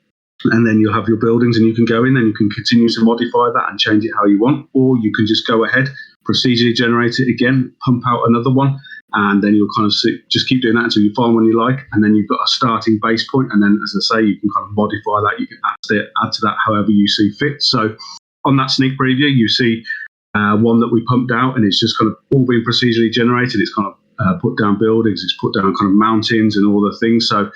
and then you'll have your buildings, and you can go in and you can continue to modify that and change it how you want, or you can just go ahead, procedurally generate it again, pump out another one, and then you'll kind of just keep doing that until you find one you like, and then you've got a starting base point, and then, as I say, you can kind of modify that. You can add to that however you see fit. So on that sneak preview, you see one that we pumped out, and it's just kind of all been procedurally generated. It's kind of put down buildings, it's put down kind of mountains and all the things. So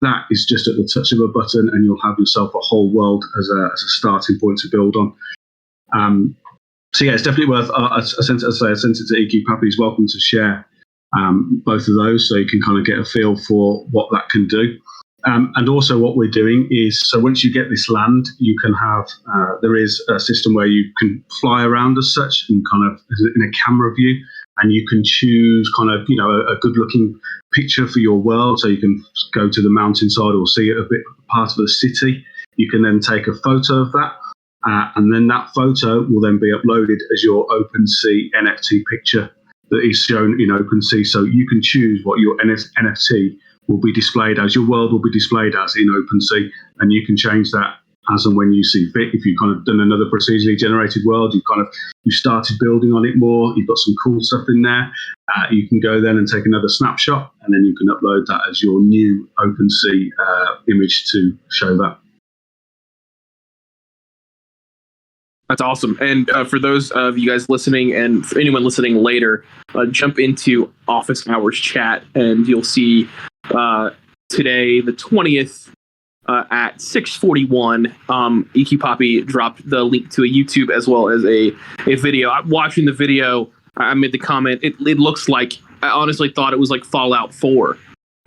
that is just at the touch of a button, and you'll have yourself a whole world as a starting point to build on. So yeah, it's definitely worth. I sent it to EQ Pappy. He's welcome to share both of those, so you can kind of get a feel for what that can do. And also, what we're doing is, so once you get this land, you can have. There is a system where you can fly around as such, and kind of in a camera view, and you can choose kind of a good looking picture for your world. So you can go to the mountainside or see a bit part of the city. You can then take a photo of that. And then that photo will then be uploaded as your OpenSea NFT picture that is shown in OpenSea. So you can choose what your NFT will be displayed as, your world will be displayed as in OpenSea, and you can change that as and when you see fit. If you've kind of done another procedurally generated world, you've started building on it more, you've got some cool stuff in there, you can go then and take another snapshot, and then you can upload that as your new OpenSea image to show that. That's awesome. And for those of you guys listening, and for anyone listening later, jump into Office Hours chat, and you'll see today, the 20th, at 6:41, EQ Poppy dropped the link to a YouTube as well as a video. I'm watching the video. I made the comment. It looks like, I honestly thought it was like Fallout 4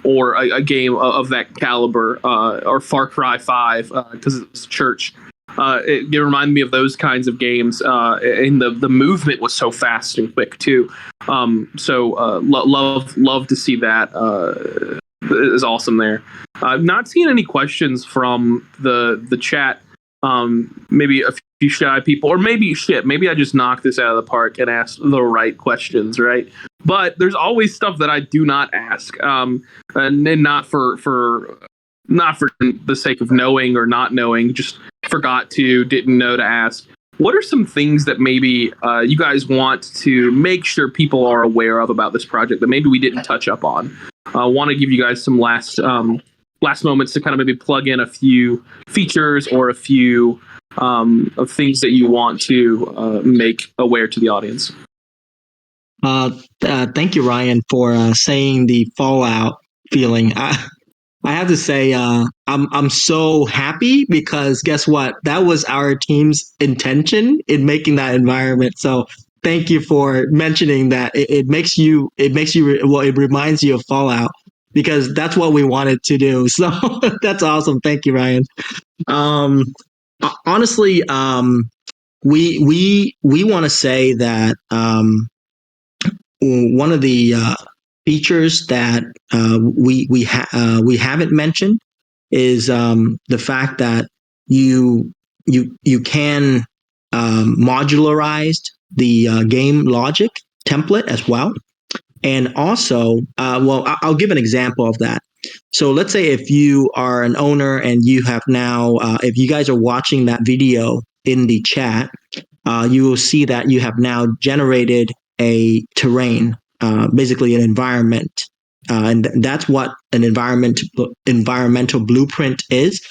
or a game of that caliber, or Far Cry 5, because it was church. It reminded me of those kinds of games, and the movement was so fast and quick too. Love to see that. Is awesome there. I've not seen any questions from the chat. Maybe a few shy people, or maybe I just knocked this out of the park and asked the right questions, right? But there's always stuff that I do not ask, and not for the sake of knowing or not knowing, just didn't know to ask. What are some things that maybe you guys want to make sure people are aware of about this project that maybe we didn't touch up on? I want to give you guys some last moments to kind of maybe plug in a few features or a few of things that you want to make aware to the audience. Thank you, Ryan, for saying the Fallout feeling. I have to say, I'm so happy, because guess what? That was our team's intention in making that environment. So thank you for mentioning that. It reminds you of Fallout, because that's what we wanted to do. So that's awesome. Thank you, Ryan. Honestly, we want to say that one of the features that we haven't mentioned is the fact that you can modularize the game logic template as well. And also, I'll give an example of that. So let's say if you are an owner and you have now, if you guys are watching that video in the chat, you will see that you have now generated a terrain, basically an environment. And that's what an environmental blueprint is.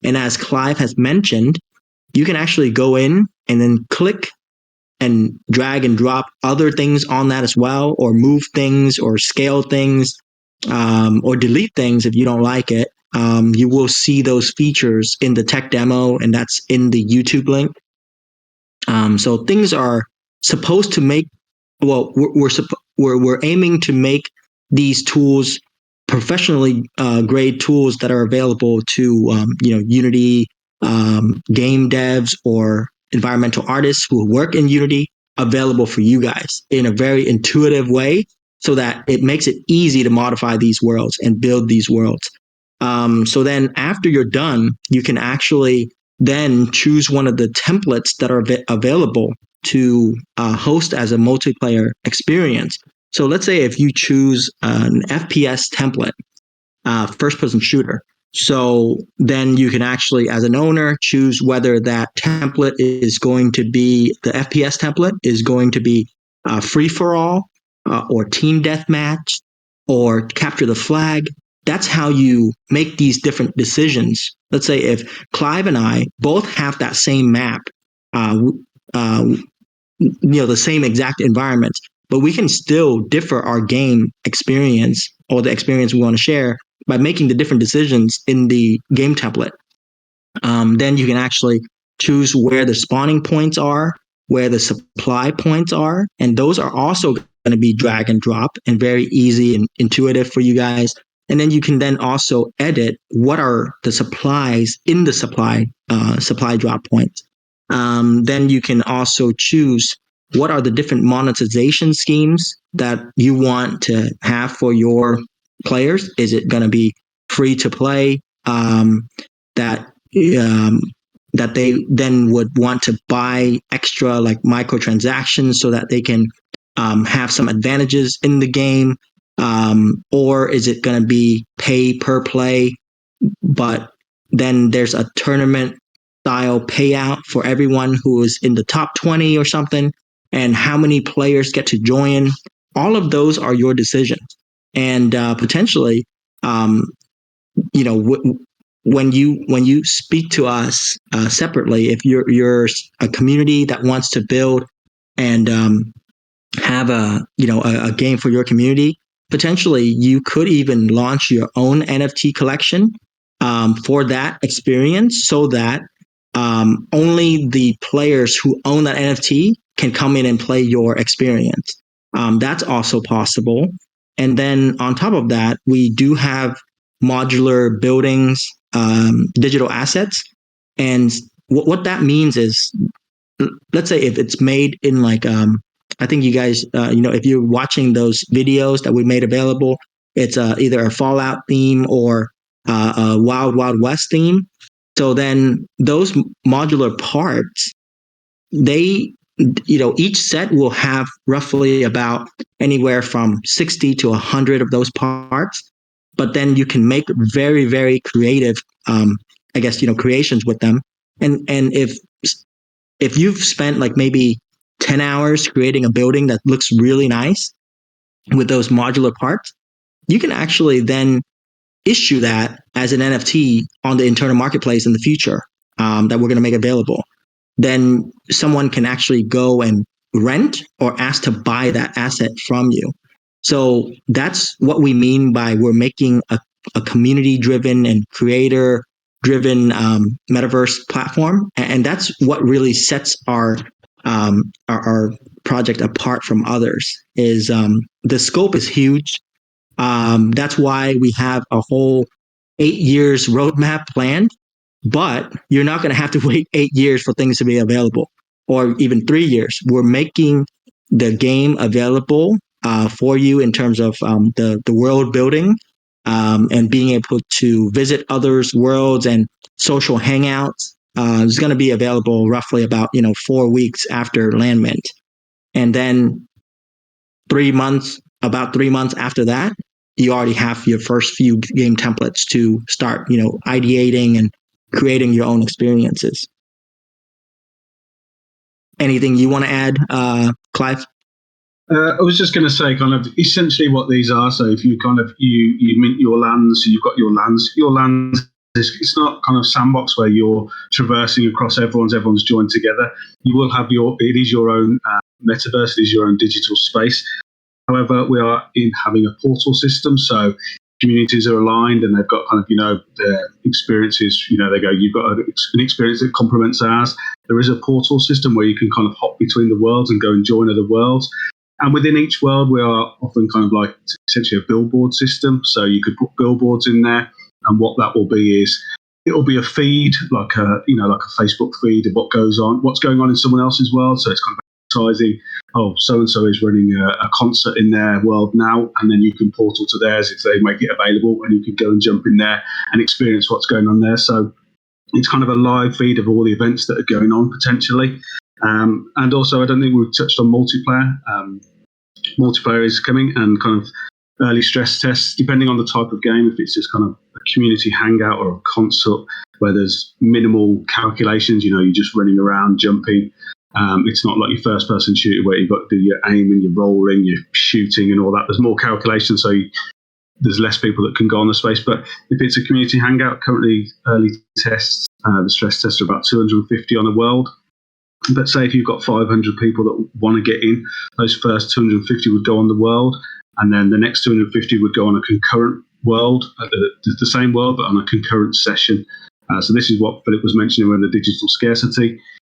And as Clive has mentioned, you can actually go in and then click and drag and drop other things on that as well, or move things or scale things, or delete things if you don't like it. You will see those features in the tech demo, and that's in the YouTube link. So things are supposed to make, well, we're aiming to make these tools professionally grade tools that are available to Unity game devs or environmental artists who work in Unity, available for you guys in a very intuitive way, so that it makes it easy to modify these worlds and build these worlds. So then after you're done, you can actually then choose one of the templates that are available to host as a multiplayer experience. So let's say if you choose an FPS template, first person shooter. So then you can actually, as an owner, choose whether that template is going to be, the FPS template is going to be free for all, or team deathmatch, or capture the flag. That's how you make these different decisions. Let's say if Clive and I both have that same map, uh, the same exact environment, but we can still differ our game experience or the experience we want to share by making the different decisions in the game template. Then you can actually choose where the spawning points are, where the supply points are, and those are also going to be drag and drop and very easy and intuitive for you guys. And then you can then also edit what are the supplies in the supply drop points. Then you can also choose what are the different monetization schemes that you want to have for your players. Is it going to be free to play, that that they then would want to buy extra like microtransactions so that they can have some advantages in the game, or is it going to be pay per play, but then there's a tournament style payout for everyone who is in the top 20 or something, and how many players get to join. All of those are your decisions, and potentially, you know, when you speak to us separately, if you're a community that wants to build and have a game for your community, potentially you could even launch your own NFT collection for that experience, so that only the players who own that NFT can come in and play your experience. That's also possible. And then on top of that, we do have modular buildings, digital assets. And what that means is, let's say if it's made in like, I think you guys, if you're watching those videos that we made available, it's either a Fallout theme or a Wild Wild West theme. So then those modular parts, they, each set will have roughly about anywhere from 60 to 100 of those parts. But then you can make very, very creative, creations with them. And if you've spent like maybe 10 hours creating a building that looks really nice with those modular parts, you can actually then issue that as an NFT on the internal marketplace in the future, that we're going to make available. Then someone can actually go and rent or ask to buy that asset from you. So that's what we mean by we're making a community-driven and creator-driven metaverse platform, and that's what really sets our project apart from others. Is the scope is huge. That's why we have a whole 8 years roadmap planned, but you're not going to have to wait 8 years for things to be available, or even 3 years. We're making the game available for you in terms of the world building, and being able to visit others' worlds and social hangouts. Is going to be available roughly about 4 weeks after land mint, and then 3 months, about 3 months after that, you already have your first few game templates to start, ideating and creating your own experiences. Anything you want to add, Clive? I was just going to say, kind of essentially what these are. So if you kind of you mint your lands, you've got your lands. It's not kind of sandbox where you're traversing across everyone's joined together. You will have it is your own metaverse, it is your own digital space. However, we are having a portal system, so communities are aligned and they've got kind of, their experiences, they go, you've got an experience that complements ours. There is a portal system where you can kind of hop between the worlds and go and join other worlds. And within each world, we are offering kind of like essentially a billboard system. So you could put billboards in there, and what that will be is it'll be a feed, like a Facebook feed of what's going on in someone else's world. So it's kind of advertising, so and so is running a concert in their world now, and then you can portal to theirs if they make it available, and you can go and jump in there and experience what's going on there. So it's kind of a live feed of all the events that are going on potentially. And also, I don't think we've touched on multiplayer. Multiplayer is coming, and kind of early stress tests, depending on the type of game. If it's just kind of a community hangout or a concert where there's minimal calculations, you're just running around, jumping. It's not like your first-person shooter where you've got to do your aim and your rolling, your shooting and all that. There's more calculation, so there's less people that can go on the space. But if it's a community hangout, currently early tests, the stress tests are about 250 on the world. But say if you've got 500 people that want to get in, those first 250 would go on the world, and then the next 250 would go on a concurrent world, the same world, but on a concurrent session. So this is what Philip was mentioning with the digital scarcity.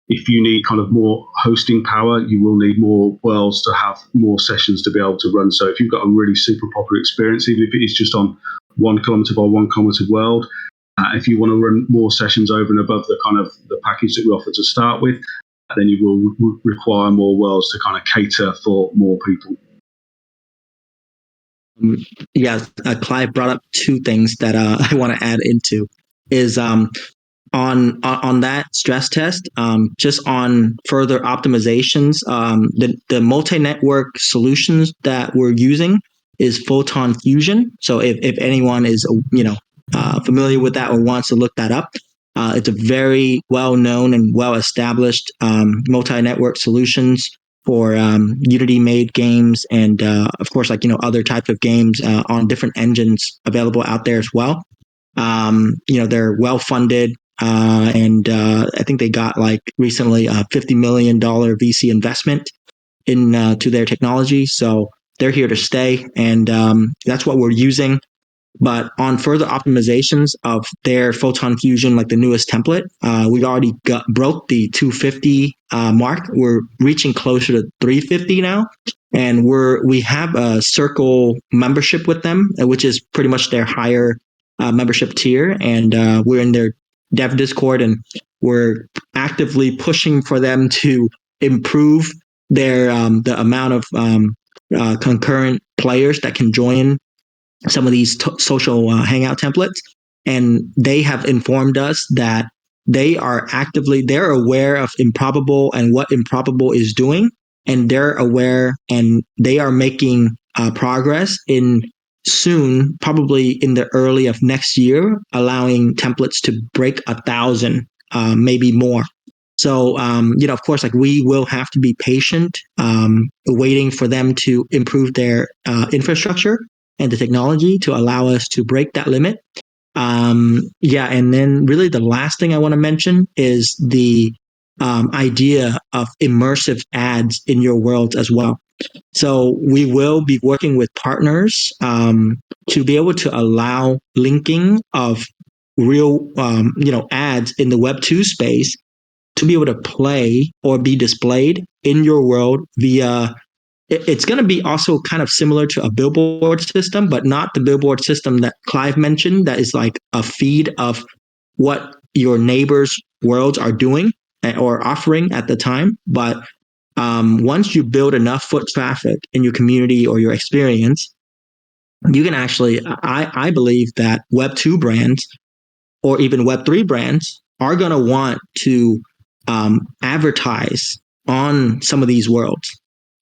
If you need kind of more hosting power, you will need more worlds to have more sessions to be able to run. So if you've got a really super popular experience, even if it is just on 1 kilometer by 1 kilometer world, if you want to run more sessions over and above the kind of the package that we offer to start with, then you will require more worlds to kind of cater for more people. Yeah, Clive brought up two things that I want to add into is on that stress test, just on further optimizations, the multi-network solutions that we're using is Photon Fusion. So if anyone is familiar with that or wants to look that up, it's a very well-known and well-established multi-network solutions for Unity-made games and, of course, other types of games on different engines available out there as well. They're well-funded, and I think they got recently a $50 million VC investment into their technology. So they're here to stay, and that's what we're using. But on further optimizations of their Photon Fusion, like the newest template, we already broke the 250 mark. We're reaching closer to 350 now, and we have a Circle membership with them, which is pretty much their higher membership tier, and we're in their dev Discord, and we're actively pushing for them to improve their the amount of concurrent players that can join some of these social hangout templates. And they have informed us that they're aware of Improbable and what Improbable is doing, and they're aware and they are making progress in soon, probably in the early of next year, allowing templates to break 1,000, maybe more. So, of course, we will have to be patient, waiting for them to improve their infrastructure and the technology to allow us to break that limit. And then really the last thing I want to mention is the idea of immersive ads in your world as well. So we will be working with partners to be able to allow linking of real, ads in the Web2 space to be able to play or be displayed in your world via. It's going to be also kind of similar to a billboard system, but not the billboard system that Clive mentioned, that is like a feed of what your neighbors' worlds are doing or offering at the time. But once you build enough foot traffic in your community or your experience, you can actually, I believe that Web2 brands or even Web3 brands are going to want to advertise on some of these worlds.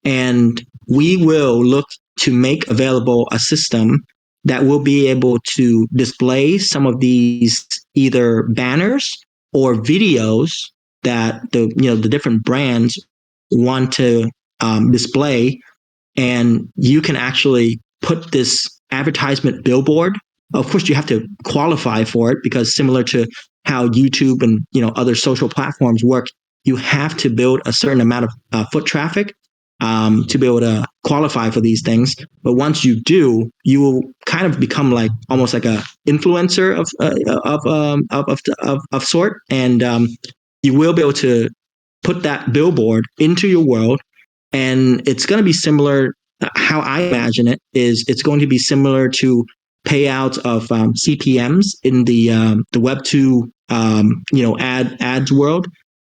And we will look to make available a system that will be able to display some of these either banners or videos that the different brands want to display, and you can actually put this advertisement billboard. Of course, you have to qualify for it, because similar to how YouTube and other social platforms work, you have to build a certain amount of foot traffic to be able to qualify for these things. But once you do, you will kind of become almost like a influencer of sort, and you will be able to put that billboard into your world, and it's going to be similar. How I imagine it is, it's going to be similar to payouts of CPMs in the Web2 ads world,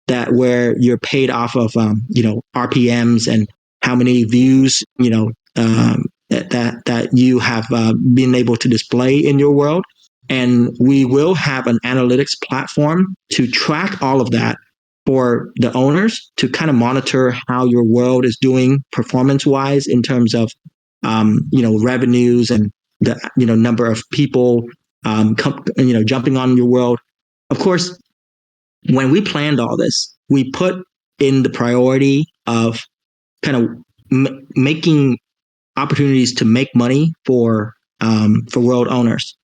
that where you're paid off of RPMs and how many views that you have been able to display in your world. And we will have an analytics platform to track all of that for the owners to kind of monitor how your world is doing performance wise in terms of, revenues and the, number of people, jumping on your world. Of course, when we planned all this, we put in the priority of kind of making opportunities to make money for world owners.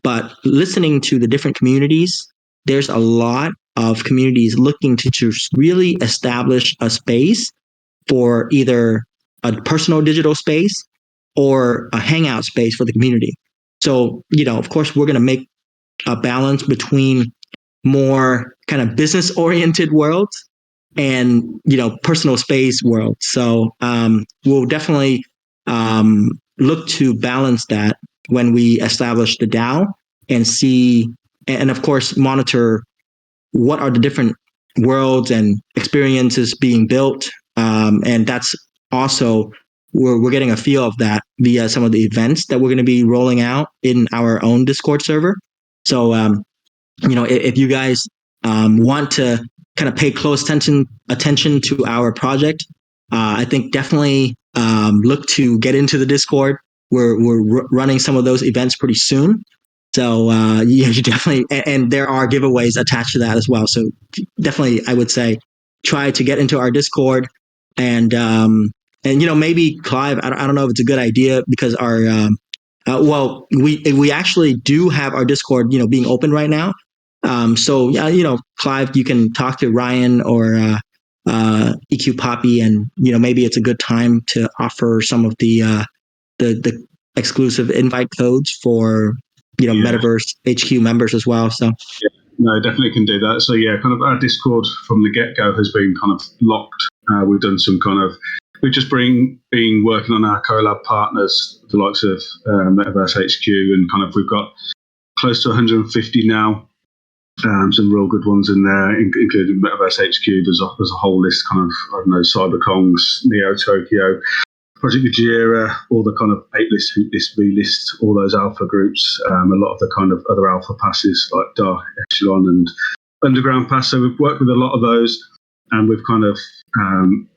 But listening to the different communities, there's a lot of communities looking to just really establish a space for either a personal digital space or a hangout space for the community. So, of course, we're going to make a balance between more kind of business oriented worlds and, personal space worlds. So we'll definitely look to balance that when we establish the DAO and see, and of course, monitor what are the different worlds and experiences being built. And that's also, we're getting a feel of that via some of the events that we're going to be rolling out in our own Discord server. So, if you guys want to kind of pay close attention to our project, I think definitely look to get into the Discord. We're running some of those events pretty soon. So you definitely, and there are giveaways attached to that as well. So definitely, I would say, try to get into our Discord, and maybe Clive, I don't know if it's a good idea because our we actually do have our Discord being open right now. So yeah, Clive, you can talk to Ryan or EQ Poppy, and maybe it's a good time to offer some of the exclusive invite codes for Metaverse HQ members as well. So yeah, no, definitely can do that. So yeah, kind of our Discord from the get-go has been kind of locked. We've done some kind of, we've just been working on our collab partners, the likes of Metaverse HQ, and kind of we've got close to 150 now. Some real good ones in there, including Metaverse HQ. There's a whole list, kind of, I don't know, CyberKongs, Neo Tokyo, Project Gojira, all the kind of 8-list, hoot list, V-list, all those alpha groups, a lot of the kind of other alpha passes like Dark Echelon and Underground Pass. So we've worked with a lot of those, and we've kind of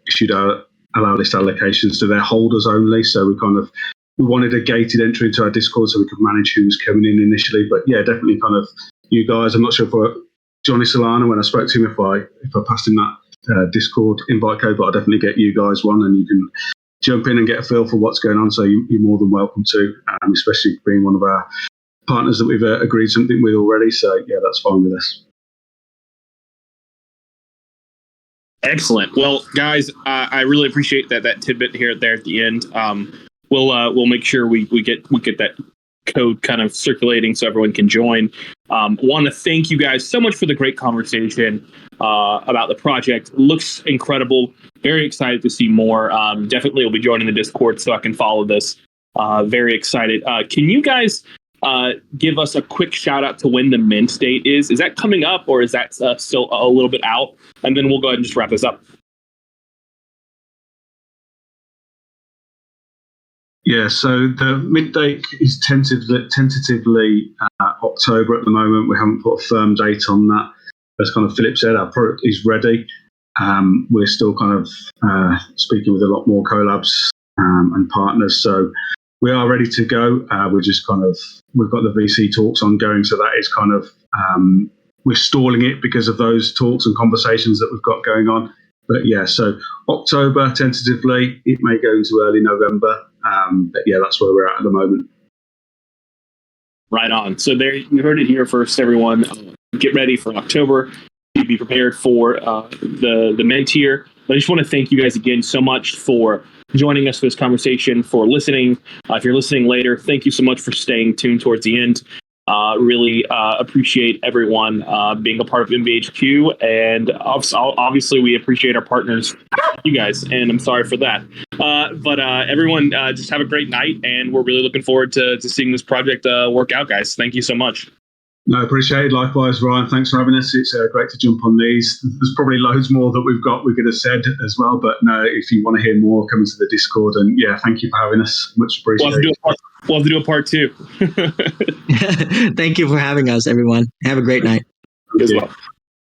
issued our allow list allocations to their holders only. So we wanted a gated entry into our Discord so we could manage who's coming in initially. But yeah, definitely kind of you guys. I'm not sure if Johnny Solana, when I spoke to him, if I passed him that Discord invite code, but I'll definitely get you guys one, and you can jump in and get a feel for what's going on. So you're more than welcome to, especially being one of our partners that we've agreed something with already. So yeah, that's fine with us. Excellent. Well, guys, I really appreciate that tidbit here there at the end. We'll make sure we get that code kind of circulating so everyone can join. Want to thank you guys so much for the great conversation about the project. Looks incredible. Very excited to see more. Definitely will be joining the Discord so I can follow this. Very excited. Can you guys give us a quick shout out to when the mint date is? Is that coming up, or is that still a little bit out? And then we'll go ahead and just wrap this up. Yeah, so the mint date is tentatively October at the moment. We haven't put a firm date on that. As kind of Philip said, our product is ready. We're still kind of speaking with a lot more collabs and partners. So we are ready to go. We've got the VC talks ongoing. So that is kind of, we're stalling it because of those talks and conversations that we've got going on. But yeah, so October tentatively, it may go into early November. But yeah, that's where we're at the moment. Right on. So there, you heard it here first, everyone. Get ready for October. Be prepared for the mint here. I just want to thank you guys again so much for joining us for this conversation, for listening. If you're listening later, thank you so much for staying tuned towards the end. Really appreciate everyone being a part of MVHQ, and obviously we appreciate our partners, you guys, and I'm sorry for that. But everyone, just have a great night, and we're really looking forward to seeing this project work out, guys. Thank you so much. No, appreciated. Likewise, Ryan. Thanks for having us. It's great to jump on these. There's probably loads more that we could have said as well. But no, if you want to hear more, come into the Discord. And yeah, thank you for having us. Much appreciated. We'll have to do a part 2. Thank you for having us, everyone. Have a great night. As well.